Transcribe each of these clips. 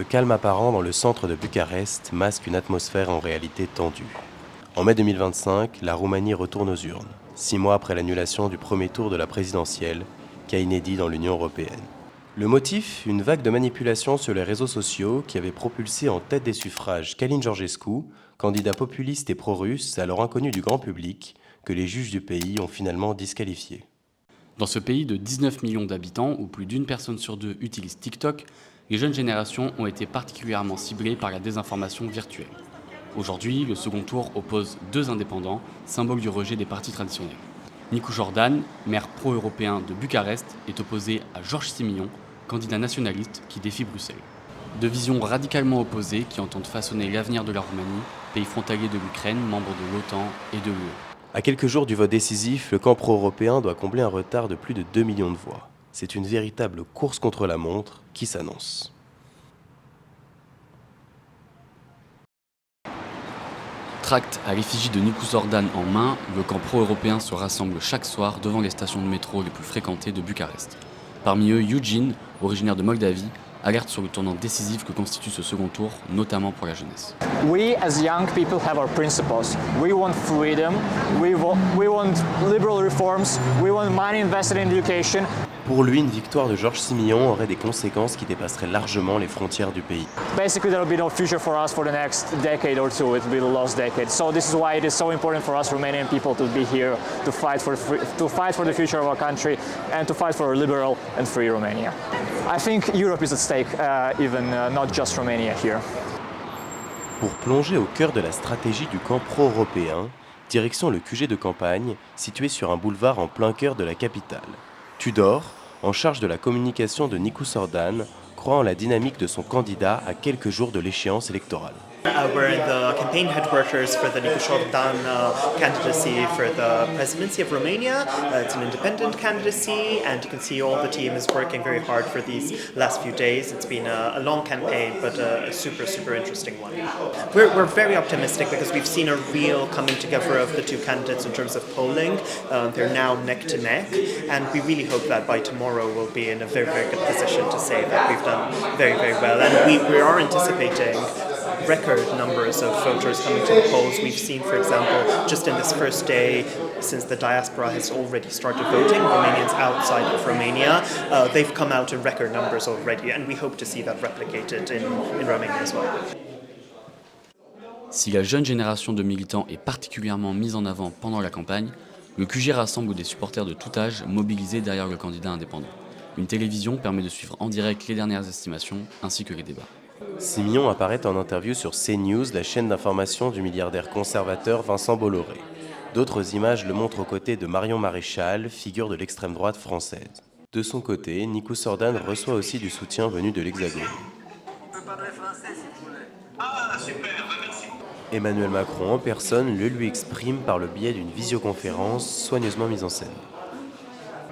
calme apparent dans le centre de Bucarest masque une atmosphère en réalité tendue. En mai 2025, la Roumanie retourne aux urnes, 6 mois après l'annulation du premier tour de la présidentielle, cas inédit dans l'Union européenne. Le motif, une vague de manipulation sur les réseaux sociaux qui avait propulsé en tête des suffrages Călin Georgescu, candidat populiste et pro-russe alors inconnu du grand public, que les juges du pays ont finalement disqualifié. Dans ce pays de 19 millions d'habitants, où plus d'une personne sur deux utilise TikTok, les jeunes générations ont été particulièrement ciblées par la désinformation virtuelle. Aujourd'hui, le second tour oppose deux indépendants, symbole du rejet des partis traditionnels. Nicu Jordan, maire pro-européen de Bucarest, est opposé à George Simion, candidat nationaliste qui défie Bruxelles. Deux visions radicalement opposées qui entendent façonner l'avenir de la Roumanie, pays frontalier de l'Ukraine, membre de l'OTAN et de l'UE. À quelques jours du vote décisif, le camp pro-européen doit combler un retard de plus de 2 millions de voix. C'est une véritable course contre la montre qui s'annonce. Tract à l'effigie de Nicu Jordan en main, le camp pro-européen se rassemble chaque soir devant les stations de métro les plus fréquentées de Bucarest. Parmi eux, Eugene, originaire de Moldavie, alerte sur le tournant décisif que constitue ce second tour, notamment pour la jeunesse. We as young people have our principles. We want freedom, we want liberal reforms, we want money invested in education. Pour lui, une victoire de George Simion aurait des conséquences qui dépasseraient largement les frontières du pays. Basically, there will be no future for us for the next decade or two. It will be the lost decade. So this is why it is so important for us Romanian people to be here, to fight for the future of our country and to fight for a liberal and free Romania. I think Europe is at stake, not just Romania here. Pour plonger au cœur de la stratégie du camp pro-européen, direction le QG de campagne, situé sur un boulevard en plein cœur de la capitale. Tudor, en charge de la communication de Nicu Jordan, croit en la dynamique de son candidat à quelques jours de l'échéance électorale. We're in the campaign headquarters for the Nicu Jordan candidacy for the presidency of Romania. It's an independent candidacy, and you can see all the team is working very hard for these last few days. It's been a long campaign, but a super, super interesting one. We're very optimistic because we've seen a real coming together of the two candidates in terms of polling. They're now neck to neck, and we really hope that by tomorrow we'll be in a very, very good position to say that we've done very, very well. And we are anticipating record numbers of voters coming to the polls. We've seen, for example, just in this first day, since the diaspora has already started voting, Romanians outside of Romania, they've come out in record numbers already, and we hope to see that replicated in Romania as well. Si la jeune génération de militants est particulièrement mise en avant pendant la campagne, le QG rassemble des supporters de tout âge mobilisés derrière le candidat indépendant. Une télévision permet de suivre en direct les dernières estimations ainsi que les débats. Simion apparaît en interview sur CNews, la chaîne d'information du milliardaire conservateur Vincent Bolloré. D'autres images le montrent aux côtés de Marion Maréchal, figure de l'extrême droite française. De son côté, Nicu Jordan reçoit aussi du soutien venu de l'Hexagone. Emmanuel Macron en personne le lui exprime par le biais d'une visioconférence soigneusement mise en scène.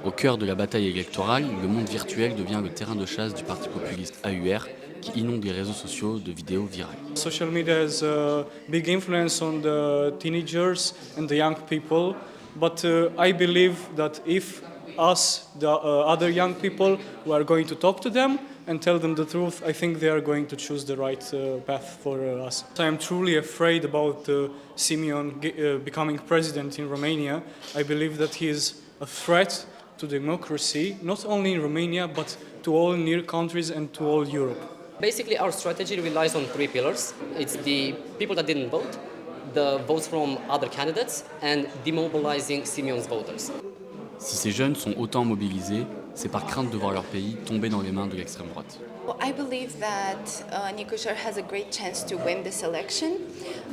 Au cœur de la bataille électorale, le monde virtuel devient le terrain de chasse du parti populiste AUR, qui inonde les réseaux sociaux de vidéos virales. Social media has a big influence on the teenagers and the young people, but I believe that if us, the other young people, who are going to talk to them and tell them the truth, I think they are going to choose the right path for us. I am truly afraid about Simeon becoming president in Romania. I believe that he is a threat to democracy, not only in Romania, but to all near countries and to all Europe. Basically, our strategy relies on three pillars. It's the people that didn't vote, the votes from other candidates, and demobilizing Simeon's voters. Si ces jeunes sont autant mobilisés, c'est par crainte de voir leur pays tomber dans les mains de l'extrême droite. Well, I believe that Nicu Jordan has a great chance to win this election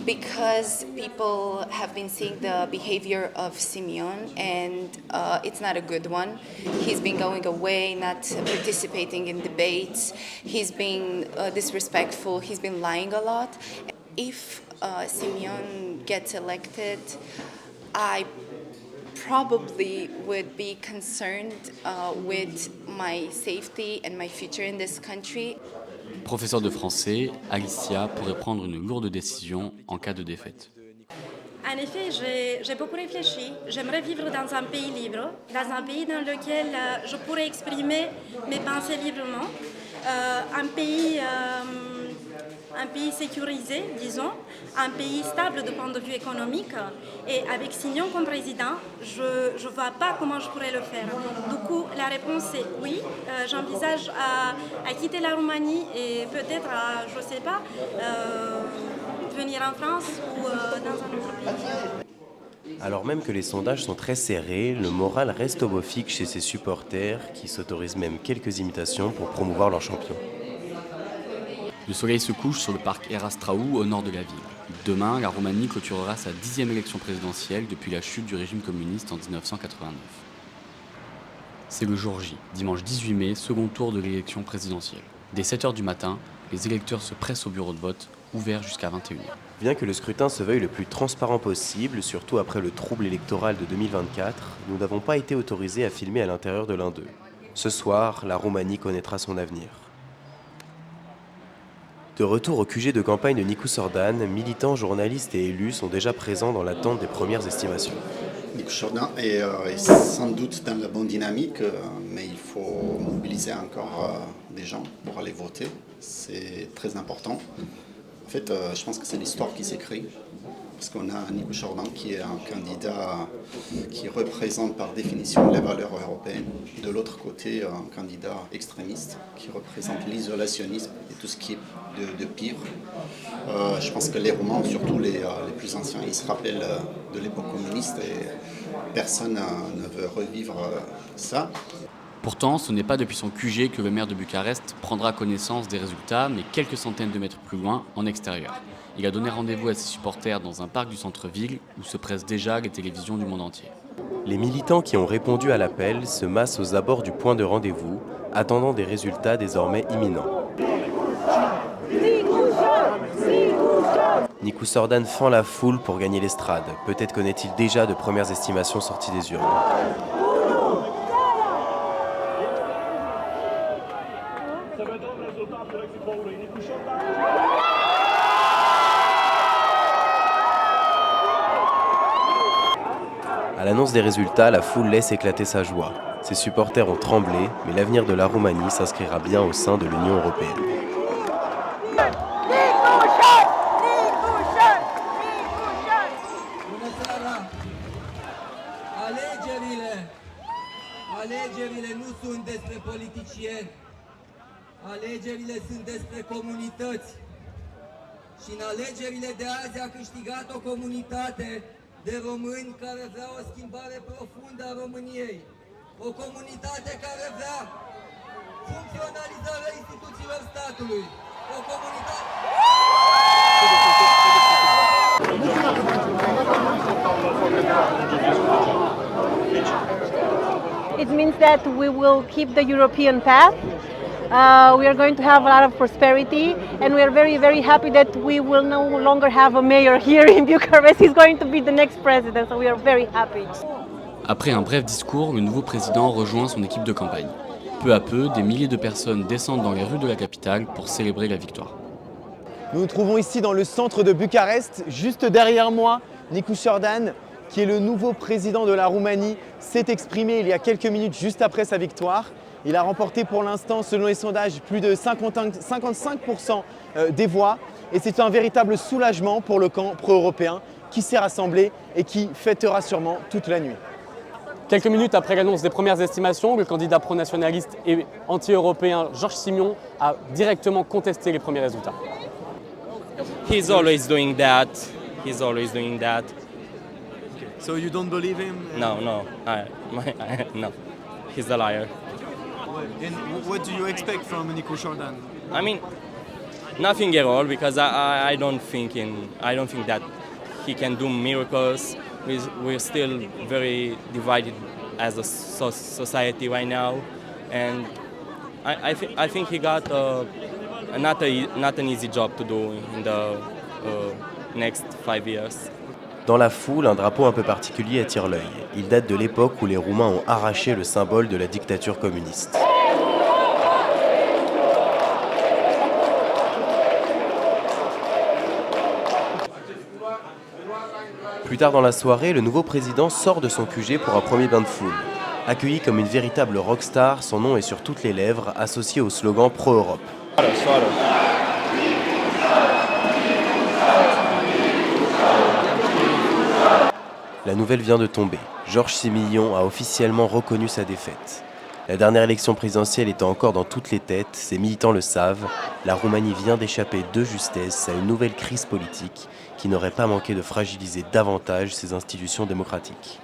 because people have been seeing the behavior of Simeon and it's not a good one. He's been going away, not participating in debates. He's been disrespectful. He's been lying a lot. If Simeon gets elected, I probably would be concerned with my safety and my future in this country. Professeur de français, Alicia pourrait prendre une lourde décision en cas de défaite. En effet, j'ai beaucoup réfléchi. J'aimerais vivre dans un pays libre, dans un pays dans lequel je pourrais exprimer mes pensées librement, un pays un pays sécurisé, disons, un pays stable du point de vue économique. Et avec Simeon comme président, je ne vois pas comment je pourrais le faire. Du coup, la réponse est oui. J'envisage à quitter la Roumanie et peut-être, je ne sais pas, venir en France ou dans un autre pays. Alors même que les sondages sont très serrés, le moral reste au beau fixe chez ses supporters qui s'autorisent même quelques imitations pour promouvoir leur champion. Le soleil se couche sur le parc Erastraou au nord de la ville. Demain, la Roumanie clôturera sa 10e élection présidentielle depuis la chute du régime communiste en 1989. C'est le jour J, dimanche 18 mai, second tour de l'élection présidentielle. Dès 7h du matin, les électeurs se pressent au bureau de vote, ouvert jusqu'à 21h. Bien que le scrutin se veuille le plus transparent possible, surtout après le trouble électoral de 2024, nous n'avons pas été autorisés à filmer à l'intérieur de l'un d'eux. Ce soir, la Roumanie connaîtra son avenir. De retour au QG de campagne de Nicu Sordan, militants, journalistes et élus sont déjà présents dans l'attente des premières estimations. Nicu Sordan est sans doute dans la bonne dynamique, mais il faut mobiliser encore des gens pour aller voter. C'est très important. En fait, je pense que c'est l'histoire qui s'écrit, parce qu'on a Nicu Sordan qui est un candidat qui représente par définition les valeurs européennes. De l'autre côté, un candidat extrémiste qui représente l'isolationnisme et tout ce qui est de pire. Je pense que les Roumains, surtout les plus anciens, ils se rappellent de l'époque communiste et personne ne veut revivre ça. Pourtant, ce n'est pas depuis son QG que le maire de Bucarest prendra connaissance des résultats, mais quelques centaines de mètres plus loin, en extérieur. Il a donné rendez-vous à ses supporters dans un parc du centre-ville où se pressent déjà les télévisions du monde entier. Les militants qui ont répondu à l'appel se massent aux abords du point de rendez-vous, attendant des résultats désormais imminents. Nicu Sordan fend la foule pour gagner l'estrade. Peut-être connaît-il déjà de premières estimations sorties des urnes. À l'annonce des résultats, la foule laisse éclater sa joie. Ses supporters ont tremblé, mais l'avenir de la Roumanie s'inscrira bien au sein de l'Union européenne. Alegerile nu sunt despre politicieni, alegerile sunt despre comunități. Și în alegerile de azi a câștigat o comunitate de români care vrea o schimbare profundă a României. O comunitate care vrea funcționalizarea instituțiilor statului. O comunitate... It means that we will keep the European path. We are going to have a lot of prosperity, and we are very, very happy that we will no longer have a mayor here in Bucharest. He's going to be the next president, so we are very happy. Après un bref discours, le nouveau président rejoint son équipe de campagne. Peu à peu, des milliers de personnes descendent dans les rues de la capitale pour célébrer la victoire. Nous nous trouvons ici dans le centre de Bucarest. Juste derrière moi, Nicu Sordan, qui est le nouveau président de la Roumanie, s'est exprimé il y a quelques minutes juste après sa victoire. Il a remporté pour l'instant, selon les sondages, plus de 55% des voix. Et c'est un véritable soulagement pour le camp pro-européen qui s'est rassemblé et qui fêtera sûrement toute la nuit. Quelques minutes après l'annonce des premières estimations, le candidat pro-nationaliste et anti-européen Georges Simion a directement contesté les premiers résultats. He's always doing that. He's always doing that. So you don't believe him? No. No. He's a liar. And what do you expect from Nicu Sordan? I mean, nothing at all, because I don't think that he can do miracles. We're still very divided as a society right now, and I think he got not an easy job to do in the next 5 years. Dans la foule, un drapeau un peu particulier attire l'œil. Il date de l'époque où les Roumains ont arraché le symbole de la dictature communiste. Plus tard dans la soirée, le nouveau président sort de son QG pour un premier bain de foule. Accueilli comme une véritable rockstar, son nom est sur toutes les lèvres, associé au slogan Pro-Europe. La nouvelle vient de tomber. Georges Sémillon a officiellement reconnu sa défaite. La dernière élection présidentielle étant encore dans toutes les têtes, ses militants le savent, la Roumanie vient d'échapper de justesse à une nouvelle crise politique qui n'aurait pas manqué de fragiliser davantage ses institutions démocratiques.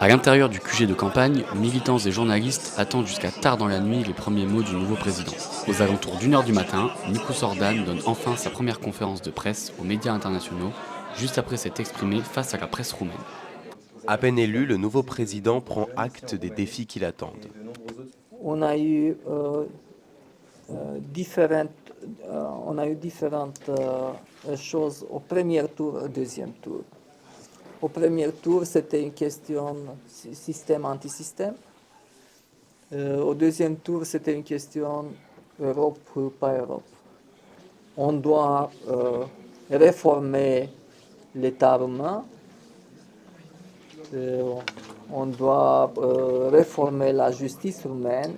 À l'intérieur du QG de campagne, militants et journalistes attendent jusqu'à tard dans la nuit les premiers mots du nouveau président. Aux alentours d'1h du matin, Nicu Sordan donne enfin sa première conférence de presse aux médias internationaux, juste après s'être exprimé face à la presse roumaine. À peine élu, le nouveau président prend acte des défis qui l'attendent. On a eu différentes choses au premier tour et au deuxième tour. Au premier tour, c'était une question système-antisystème. Au deuxième tour, c'était une question Europe ou pas Europe. On doit réformer l'État roumain. On doit réformer la justice roumaine.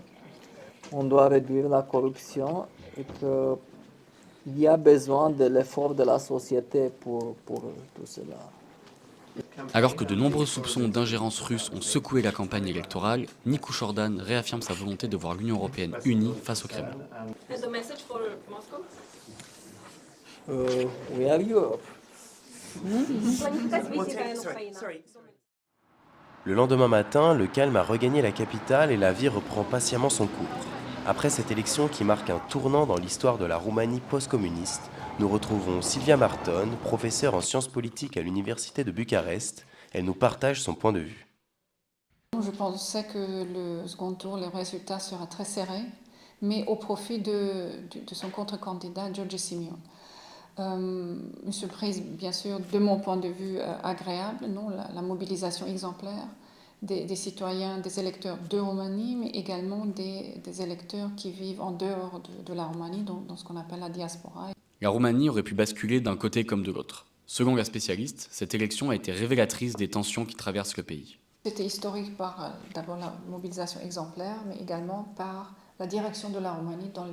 On doit réduire la corruption et qu'il y a besoin de l'effort de la société pour tout cela. Alors que de nombreux soupçons d'ingérence russe ont secoué la campagne électorale, Nicu Sordan réaffirme sa volonté de voir l'Union européenne unie face au Kremlin. We are Europe. Le lendemain matin, le calme a regagné la capitale et la vie reprend patiemment son cours. Après cette élection qui marque un tournant dans l'histoire de la Roumanie post-communiste, nous retrouvons Silvia Marton, professeure en sciences politiques à l'université de Bucarest. Elle nous partage son point de vue. Je pensais que le second tour, le résultat sera très serré, mais au profit de son contre-candidat, George Simion. Une surprise, bien sûr, de mon point de vue, agréable, non, la mobilisation exemplaire des citoyens, des électeurs de Roumanie, mais également des électeurs qui vivent en dehors de la Roumanie, dans ce qu'on appelle la diaspora. La Roumanie aurait pu basculer d'un côté comme de l'autre. Selon la spécialiste, cette élection a été révélatrice des tensions qui traversent le pays. C'était historique par d'abord la mobilisation exemplaire, mais également par la direction de la Roumanie dans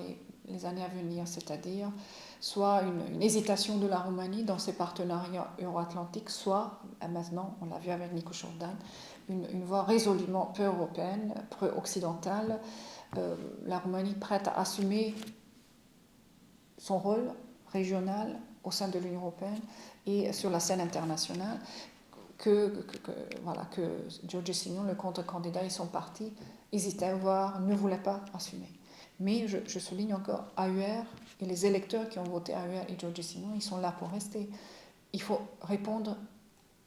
les années à venir, c'est-à-dire soit une hésitation de la Roumanie dans ses partenariats euro-atlantiques, soit, maintenant, on l'a vu avec Nicu Sordan, une voie résolument pro-européenne, pro-occidentale, la Roumanie prête à assumer son rôle régional au sein de l'Union européenne et sur la scène internationale, que George Simion, le contre-candidat, et son parti hésitaient, voire ne voulaient pas assumer. Mais je souligne encore, AUR et les électeurs qui ont voté AUR et George Simion, ils sont là pour rester. Il faut répondre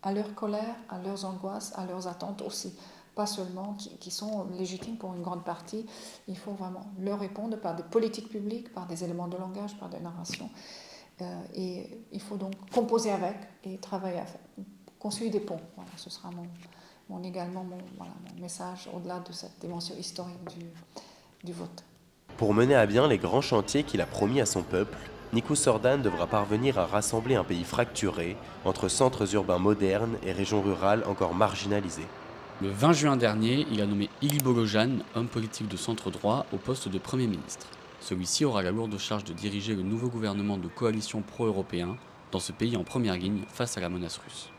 à leur colère, à leurs angoisses, à leurs attentes aussi. Pas seulement qui sont légitimes pour une grande partie, il faut vraiment leur répondre par des politiques publiques, par des éléments de langage, par des narrations. Et il faut donc composer avec et travailler avec, construire des ponts. Voilà, ce sera également mon message au-delà de cette dimension historique du vote. Pour mener à bien les grands chantiers qu'il a promis à son peuple, Nicu Sordan devra parvenir à rassembler un pays fracturé entre centres urbains modernes et régions rurales encore marginalisées. Le 20 juin dernier, il a nommé Ili Boghojan, homme politique de centre-droit, au poste de Premier ministre. Celui-ci aura la lourde charge de diriger le nouveau gouvernement de coalition pro-européen dans ce pays en première ligne face à la menace russe.